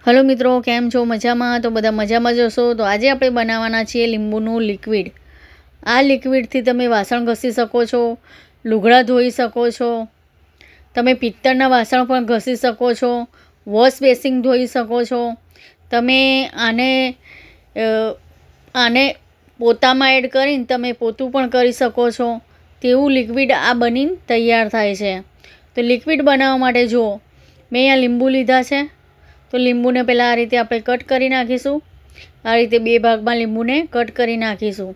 Hello મિત્રો, કેમ છો? મજામાં? તો બધા મજામાં જ હશો. તો આજે આપણે બનાવવાના છીએ લીંબુનું લિક્વિડ. આ લિક્વિડથી તમે વાસણ ઘસી શકો છો, લુગડા ધોઈ શકો છો, તમે પિત્તળના વાસણ પણ ઘસી શકો છો, વોશ બેસિન ધોઈ શકો છો. તમે આને પોતામાં એડ કરીને તમે પોતું પણ કરી શકો છો. તેવું લિક્વિડ આ બનીને તૈયાર થાય છે. તો લિક્વિડ બનાવવા માટે જુઓ, મેં અહીંયા લીંબુ લીધા છે. તો લીંબુને પહેલાં આ રીતે આપણે કટ કરી નાખીશું. આ રીતે 2 ભાગમાં લીંબુને કટ કરી નાખીશું.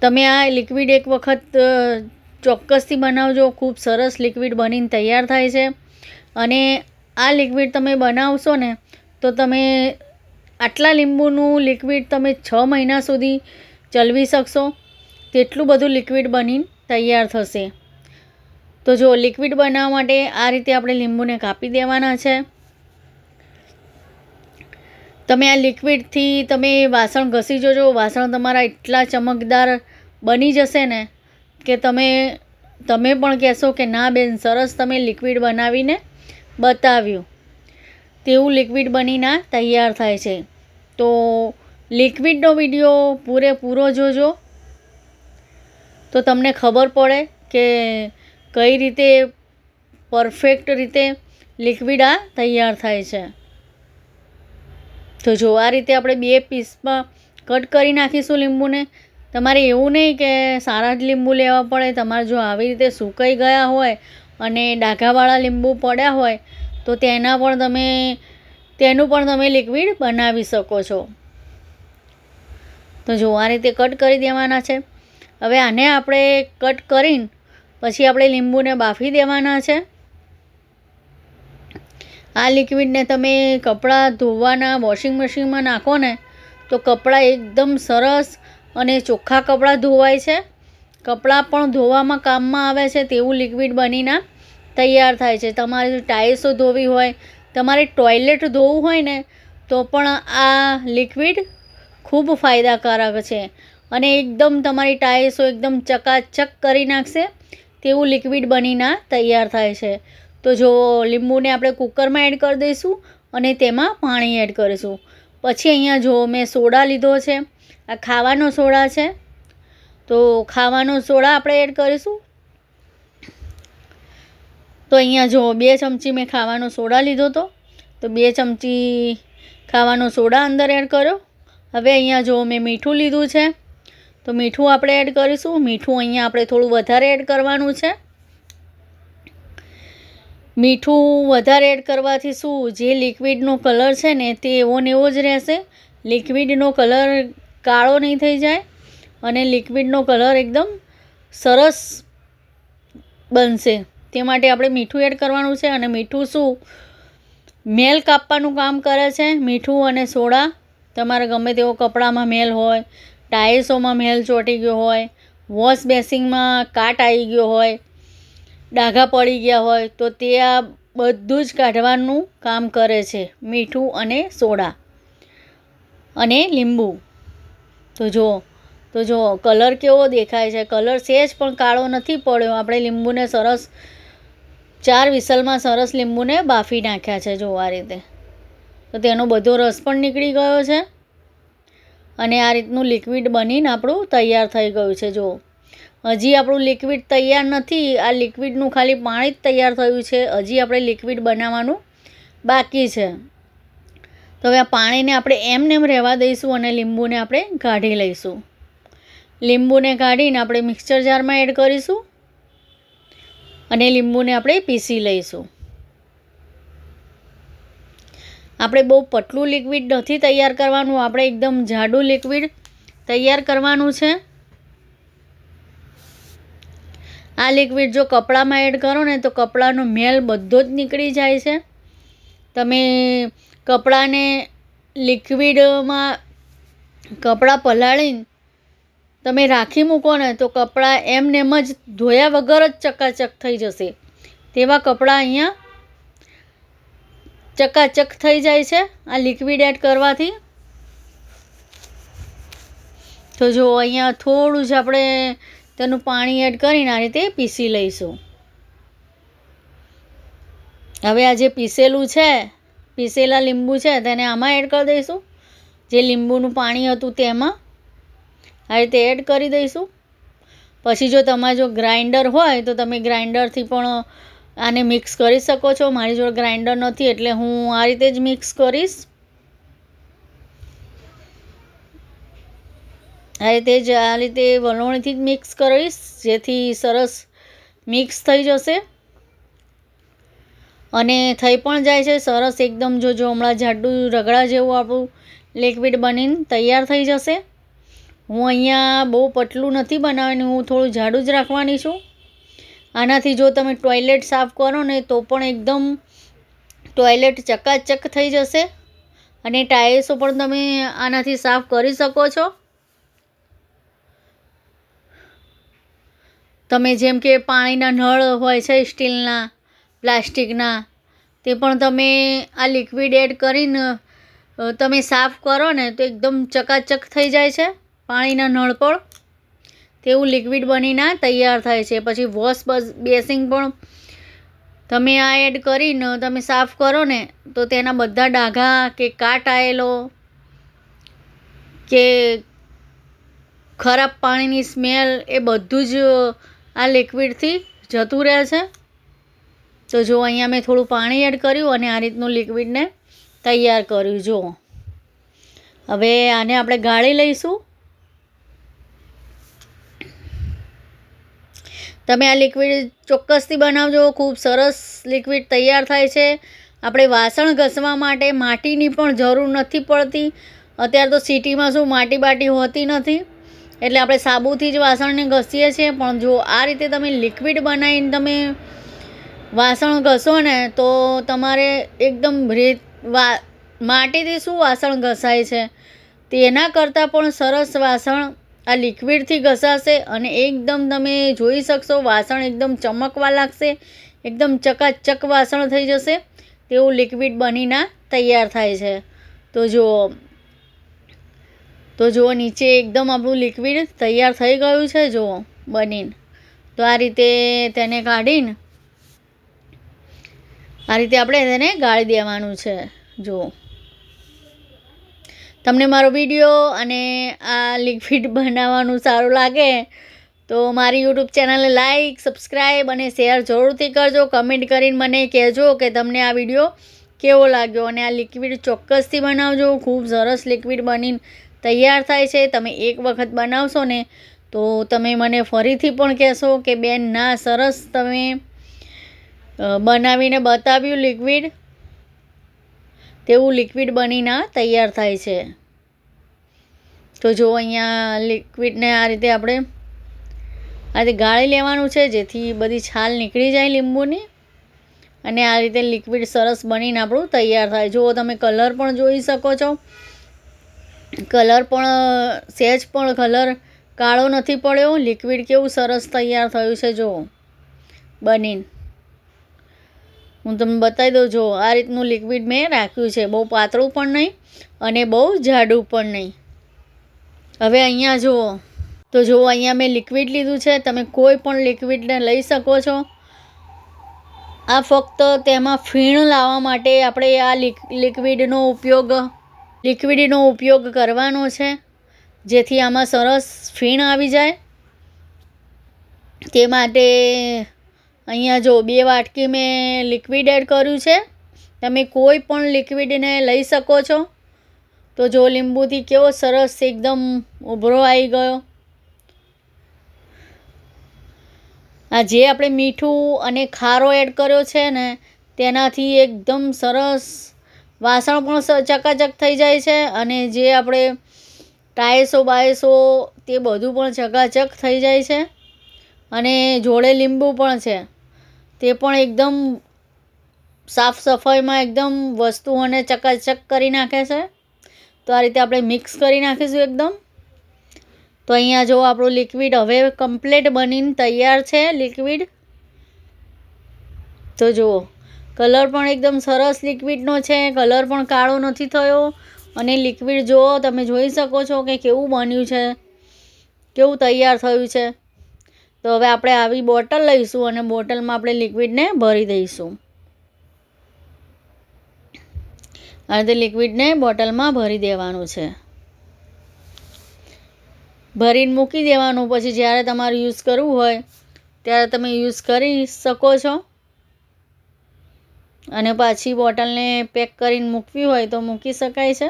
તમે આ લિક્વિડ એક વખત ચોક્કસથી બનાવજો. ખૂબ સરસ લિક્વિડ બનીને તૈયાર થાય છે. અને આ લિક્વિડ તમે બનાવશો ને તો તમે આટલા લીંબુનું લિક્વિડ તમે 6 મહિના સુધી ચલાવી શકશો. તેટલું બધું લિક્વિડ બનીને તૈયાર થશે. તો જો લિક્વિડ બનાવવા માટે આ રીતે આપણે લીંબુને કાપી દેવાના છે. તમે આ લિક્વિડથી તમે વાસણ ઘસી જોજો. વાસણ તમારા એટલા ચમકદાર બની જશે ને કે તમે પણ કહેશો કે ના બેન, સરસ તમે લિક્વિડ બનાવીને બતાવ્યું. તેવું લિક્વિડ બનીને તૈયાર થાય છે. તો લિક્વિડનો વિડીયો પૂરેપૂરો જોજો તો તમને ખબર પડે કે કઈ રીતે પરફેક્ટ રીતે લિક્વિડ આ તૈયાર થાય છે. તો જો આ રીતે આપણે 2 પીસમાં કટ કરી નાખીશું લીંબુને. તમારે એવું નહીં કે સારા જ લીંબુ લેવા પડે. તમારે જો આવી રીતે સુકાઈ ગયા હોય અને ડાઘાવાળા લીંબુ પડ્યા હોય તો તેનું પણ તમે લિક્વિડ બનાવી શકો છો. તો જો આ રીતે કટ કરી દેવાના છે. હવે આને આપણે કટ કરીને પછી આપણે લીંબુને બાફી દેવાના છે. આ લિક્વિડને તમે કપડાં ધોવાના વોશિંગ મશીનમાં નાખો ને તો કપડાં એકદમ સરસ અને ચોખ્ખા કપડાં ધોવાય છે. કપડાં પણ ધોવામાં કામમાં આવે છે તેવું લિક્વિડ બનીને તૈયાર થાય છે. તમારે ટાઇલ્સો ધોવી હોય, તમારે ટોયલેટ ધોવું હોય ને તો પણ આ લિક્વિડ ખૂબ ફાયદાકારક છે. અને એકદમ તમારી ટાઇલ્સો એકદમ ચકાચક કરી નાખશે તેવું લિક્વિડ બનીને તૈયાર થાય છે. તો જો લીંબુને આપણે કુકરમાં એડ કરી દઈશું અને તેમાં પાણી એડ કરીશું. પછી અહીંયા જો મેં સોડા લીધો છે. આ ખાવાનો સોડા છે. તો ખાવાનો સોડા આપણે એડ કરીશું. તો અહીંયા જો 2 ચમચી મેં ખાવાનો સોડા લીધો હતો. તો 2 ચમચી ખાવાનો સોડા અંદર એડ કર્યો. હવે અહીંયા જો મેં મીઠું લીધું છે. તો મીઠું આપણે એડ કરીશું. મીઠું અહીંયા આપણે થોડું વધારે એડ કરવાનું છે. મીઠું વધારે એડ કરવાથી શું, જે લિક્વિડનો કલર છે ને તે એવો ને એવો જ રહેશે. લિક્વિડનો કલર કાળો નહીં થઈ જાય અને લિક્વિડનો કલર એકદમ સરસ બનશે. તે માટે આપણે મીઠું એડ કરવાનું છે. અને મીઠું શું, મેલ કાપવાનું કામ કરે છે. મીઠું અને સોડા તમારે ગમે તેવો કપડામાં મેલ હોય, ટાઇલ્સોમાં મેલ ચોંટી ગયો હોય, વોશ બેસિનમાં કાટ આવી ગયો હોય, ડાઘા પડી ગયા હોય તો તે આ બધું જ કાઢવાનું કામ કરે છે મીઠું અને સોડા અને લીંબુ. તો જો કલર કેવો દેખાય છે. કલર સહેજ પણ કાળો નથી પડ્યો. આપણે લીંબુને સરસ 4 વિસલમાં સરસ લીંબુને બાફી નાખ્યા છે. જો આ રીતે. તો તેનો બધો રસ પણ નીકળી ગયો છે અને આ રીતનું લિક્વિડ બનીને આપણું તૈયાર થઈ ગયું છે. જો હજી આપણું લિક્વિડ તૈયાર નથી. આ લિક્વિડનું ખાલી પાણી જ તૈયાર થયું છે. હજી આપણે લિક્વિડ બનાવવાનું બાકી છે. તો હવે આ પાણીને આપણે એમને એમ રહેવા દઈશું અને લીંબુને આપણે કાઢી લઈશું. લીંબુને કાઢીને આપણે મિક્સર જારમાં એડ કરીશું અને લીંબુને આપણે પીસી લઈશું. આપણે બહુ પતલું લિક્વિડ નથી તૈયાર કરવાનું. આપણે એકદમ જાડું લિક્વિડ તૈયાર કરવાનું છે. આ લિક્વિડ જો કપડામાં એડ કરો ને તો કપડાનો મેલ બધો જ નીકળી જાય છે. તમે કપડાને લિક્વિડમાં કપડાં પલાળીને તમે રાખી મૂકો ને તો કપડાં એમને એમ જ ધોયા વગર જ ચકાચક થઈ જશે. તેવા કપડાં અહીંયા ચકાચક થઈ જાય છે આ લિક્વિડ એડ કરવાથી. તો જો અહીંયા થોડું જ આપણે તેનું પાણી એડ કરીને આ રીતે પીસી લઈશું. હવે આ જે પીસેલું છે પીસેલા લીંબુ છે તેને આમાં એડ કરી દઈશું. જે લીંબુનું પાણી હતું તેમાં આ રીતે એડ કરી દઈશું. પછી જો તમારે જો ગ્રાઇન્ડર હોય તો તમે ગ્રાઇન્ડરથી પણ આને મિક્સ કરી શકો છો. મારી જોડે ગ્રાઇન્ડર નથી એટલે હું આ રીતે જ મિક્સ કરીશ. આ રીતે વલોણીથી જ મિક્સ કરીશ જેથી સરસ મિક્સ થઈ જશે અને થઈ પણ જાય છે સરસ એકદમ. જો હમણાં જાડું રગડા જેવું આપણું લિક્વિડ બનીને તૈયાર થઈ જશે. હું અહીંયા બહુ પતલું નથી બનાવવાની, હું થોડું જાડું જ રાખવાની છું. આનાથી જો તમે ટોયલેટ સાફ કરો ને તો પણ એકદમ ટોયલેટ ચકાચક થઈ જશે અને ટાઇલ્સો પણ તમે આનાથી સાફ કરી શકો છો. તમે જેમ કે પાણીના નળ હોય છે સ્ટીલના, પ્લાસ્ટિકના, તે પણ તમે આ લિક્વિડ એડ કરીને તમે સાફ કરો ને તો એકદમ ચકાચક થઈ જાય છે પાણીના નળ પણ. તેવું લિક્વિડ બનીને તૈયાર થાય છે. પછી વોશ બેસિન પણ તમે આ એડ કરીને તમે સાફ કરો ને તો તેના બધા ડાઘા કે કાટ આવેલો કે ખરાબ પાણીની સ્મેલ એ બધું જ આ લિક્વિડથી જતું રહે છે. તો જો અહીંયા મેં થોડું પાણી એડ કર્યું અને આ રીતનું લિક્વિડને તૈયાર કર્યું. જો હવે આને આપણે ગાળી લઈશું. તમે આ લિક્વિડ ચોક્કસથી બનાવજો, ખૂબ સરસ લિક્વિડ તૈયાર થાય છે. આપણે વાસણ ઘસવા માટે માટીની પણ જરૂર નથી પડતી. અત્યારે તો સિટીમાં શું માટી બાટી હોતી નથી એટલે આપણે સાબુથી જ વાસણને ઘસીએ છીએ. પણ જો આ રીતે તમે લિક્વિડ બનાવીને તમે વાસણ ઘસો ને તો તમારે એકદમ માટીથી શું વાસણ ઘસાય છે તેના કરતાં પણ સરસ વાસણ આ લિક્વિડથી ઘસાશે અને એકદમ તમે જોઈ શકશો વાસણ એકદમ ચમકવા લાગશે, એકદમ ચકાચક વાસણ થઈ જશે. તેવું લિક્વિડ બનીને તૈયાર થાય છે. તો જુઓ નીચે એકદમ આપણું લિક્વિડ તૈયાર થઈ ગયું છે જુઓ બનીને. તો આ રીતે તેને કાઢીને આ રીતે આપણે તેને ગાળી દેવાનું છે. જુઓ તમને મારો વિડીયો અને આ લિક્વિડ બનાવવાનું સારું લાગે તો મારી યુટ્યુબ ચેનલને લાઈક, સબસ્ક્રાઈબ અને શેર જરૂરથી કરજો. કમેન્ટ કરીને મને કહેજો કે તમને આ વિડીયો કેવો લાગ્યો અને આ લિક્વિડ ચોક્કસથી બનાવજો. ખૂબ સરસ લિક્વિડ બનીને તૈયાર થાય છે. તમે એક વખત બનાવશો ને તો તમે મને ફરીથી પણ કહેશો કે બેન ના સરસ તમે બનાવીને બતાવ્યું લિક્વિડ. તેવું લિક્વિડ બનીને તૈયાર થાય છે. તો જો અહીંયા લિક્વિડને આ રીતે આપણે આ રીતે ગાળી લેવાનું છે જેથી બધી છાલ નીકળી જાય લીંબુની અને આ રીતે લિક્વિડ સરસ બનીને આપણું તૈયાર થાય. જો તમે કલર પણ જોઈ શકો છો. કલર પણ સહેજ પણ કલર કાળો નથી પડ્યો. લિક્વિડ કેવું સરસ તૈયાર થયું છે જો બનીને. હું તમને બતાવી દઉં. જો આ રીતનું લિક્વિડ મેં રાખ્યું છે, બહુ પાતળું પણ નહીં અને બહુ જાડું પણ નહીં. હવે અહીંયા જુઓ તો જુઓ અહીંયા મેં લિક્વિડ લીધું છે. તમે કોઈ પણ લિક્વિડને લઈ શકો છો. આ ફક્ત તેમાં ફીણ લાવવા માટે આપણે આ લિક્વિડનો ઉપયોગ કરવાનો છે જેથી આમાં સરસ ફીણ આવી જાય. તે માટે અહીંયા જો 2 વાટકી મેં લિક્વિડ એડ કર્યું છે. તમે કોઈ પણ લિક્વિડને લઈ શકો છો. તો જો લીંબુથી કેવો સરસ એકદમ ઉભરો આવી ગયો. આ જે આપણે મીઠું અને ખારો એડ કર્યો છે ને તેનાથી એકદમ સરસ વાસણ પણ ચકાચક થઈ જાય છે અને જે આપણે ટાઇલ્સો બાયસો તે બધું પણ ચકાચક થઈ જાય છે અને જોડે લીંબુ પણ છે તે પણ એકદમ સાફ સફાઈમાં એકદમ વસ્તુઓને ચકાચક કરી નાખે છે. તો આ રીતે આપણે મિક્સ કરી નાખીશું એકદમ. તો અહીંયા જો આપણું લિક્વિડ હવે કમ્પ્લીટ બનીને તૈયાર છે લિક્વિડ. તો જુઓ કલર પણ એકદમ સરસ લિક્વિડનો છે, કલર પણ કાળો નથી થયો અને લિક્વિડ જુઓ તમે જોઈ શકો છો કે કેવું બન્યું છે, કેવું તૈયાર થયું છે. તો હવે આપણે આવી બોટલ લઈશું અને બોટલમાં આપણે લિક્વિડને ભરી દઈશું. આ રીતે લિક્વિડને બોટલમાં ભરી દેવાનું છે. ભરીને મૂકી દેવાનું. પછી જ્યારે તમારે યુઝ કરવું હોય ત્યારે તમે યુઝ કરી શકો છો. અને પાછી બોટલને પેક કરીને મૂકવી હોય તો મૂકી શકાય છે.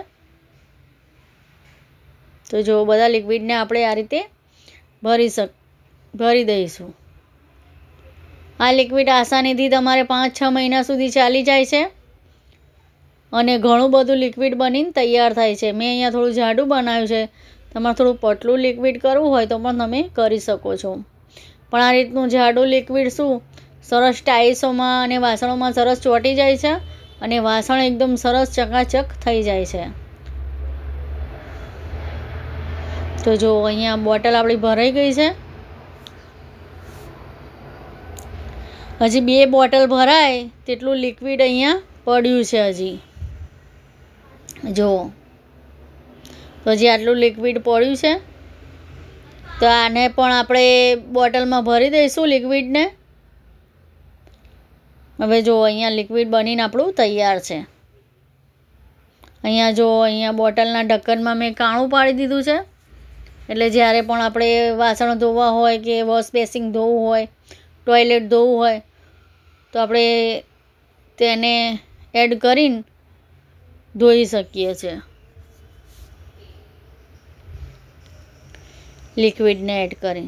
તો જો બધા લિક્વિડને આપણે આ રીતે ભરી દઈશું. આ લિક્વિડ આસાનીથી તમારે 5-6 મહિના સુધી ચાલી જાય છે અને ઘણું બધું લિક્વિડ બનીને તૈયાર થાય છે. મેં અહીંયા થોડું જાડું બનાવ્યું છે. તમારે થોડું પતલું લિક્વિડ કરવું હોય તો પણ તમે કરી શકો છો. પણ આ રીતનું જાડું લિક્વિડ શું સરસ ટાઇલ્સોમાં અને વાસણોમાં સરસ ચોંટી જાય છે અને વાસણ એકદમ સરસ ચકાચક થઈ જાય છે. તો જો અહીંયા બોટલ આપણી ભરાઈ ગઈ છે. હજી 2 બોટલ ભરાય તેટલું લિક્વિડ અહીંયા પડ્યું છે હજી. જુઓ, તો હજી આટલું લિક્વિડ પડ્યું છે. તો આને પણ આપણે બોટલમાં ભરી દઈશું લિક્વિડને. હવે જો અહીંયા લિક્વિડ બનીને આપણું તૈયાર છે. અહીંયા બોટલના ઢક્કનમાં મેં કાણું પાડી દીધું છે. એટલે જ્યારે પણ આપણે વાસણ ધોવા હોય કે વોશ બેસિન ધોવું હોય, ટોયલેટ ધોવું હોય તો આપણે તેને એડ કરીને ધોઈ શકીએ છીએ. લિક્વિડને એડ કરી.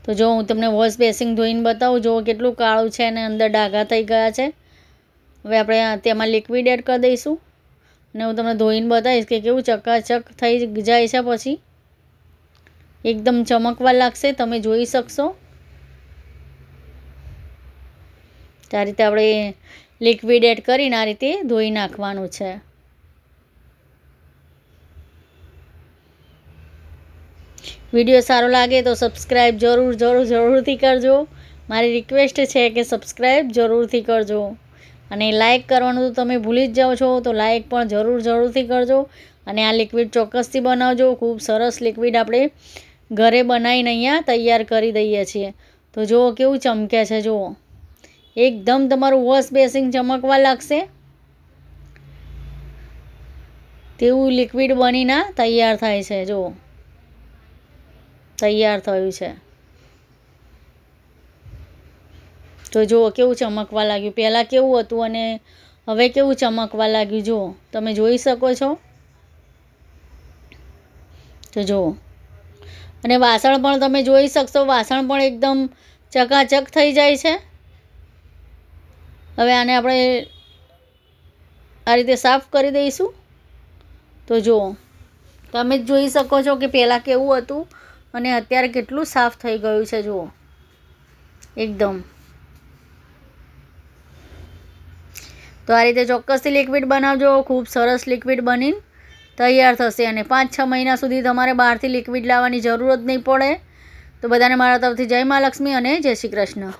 તો જો હું તમને વોશ બેસિન ધોઈને બતાવું. જો કેટલું કાળું છે અને અંદર ડાઘા થઈ ગયા છે. હવે આપણે તેમાં લિક્વિડ એડ કરી દઈશું અને હું તમને ધોઈને બતાવીશ કે કેવું ચકાચક થઈ જાય છે. પછી એકદમ ચમકવા લાગશે, તમે જોઈ શકશો. આ રીતે આપણે લિક્વિડ એડ કરીને આ રીતે ધોઈ નાખવાનું છે. વિડીયો સારો લાગે તો સબસ્ક્રાઈબ જરૂરથી કરજો. મારી રિક્વેસ્ટ છે કે સબસ્ક્રાઈબ જરૂરથી કરજો. અને લાઇક કરવાનું તો તમે ભૂલી જ જાઓ છો, તો લાઇક પણ જરૂરથી કરજો. અને આ લિક્વિડ ચોક્કસથી બનાવજો. ખૂબ સરસ લિક્વિડ આપણે ઘરે બનાવીને અહીંયા તૈયાર કરી દઈએ છીએ. તો જુઓ કેવું ચમકે છે. જુઓ, એકદમ તમારું વોશ બેસિન ચમકવા લાગશે તેવું લિક્વિડ બનીને તૈયાર થાય છે. જુઓ, તૈયાર થયું છે. તો જુઓ કેવું ચમકવા લાગ્યું. પહેલાં કેવું હતું અને હવે કેવું ચમકવા લાગ્યું. જુઓ, તમે જોઈ શકો છો. તો જુઓ, અને વાસણ પણ તમે જોઈ શકશો. વાસણ પણ એકદમ ચકાચક થઈ જાય છે. હવે આને આપણે આ રીતે સાફ કરી દઈશું. તો જુઓ, તમે જ જોઈ શકો છો કે પહેલાં કેવું હતું અને અત્યારે કેટલું સાફ થઈ ગયું છે. જુઓ, એકદમ. તો આ રીતે ચોક્કસથી લિક્વિડ બનાવજો. ખૂબ સરસ લિક્વિડ બનીને તૈયાર થશે અને 5-6 મહિના સુધી તમારે બહારથી લિક્વિડ લાવવાની જરૂર જ નહીં પડે. તો બધાને મારા તરફથી જય મા લક્ષ્મી અને જય શ્રી કૃષ્ણ.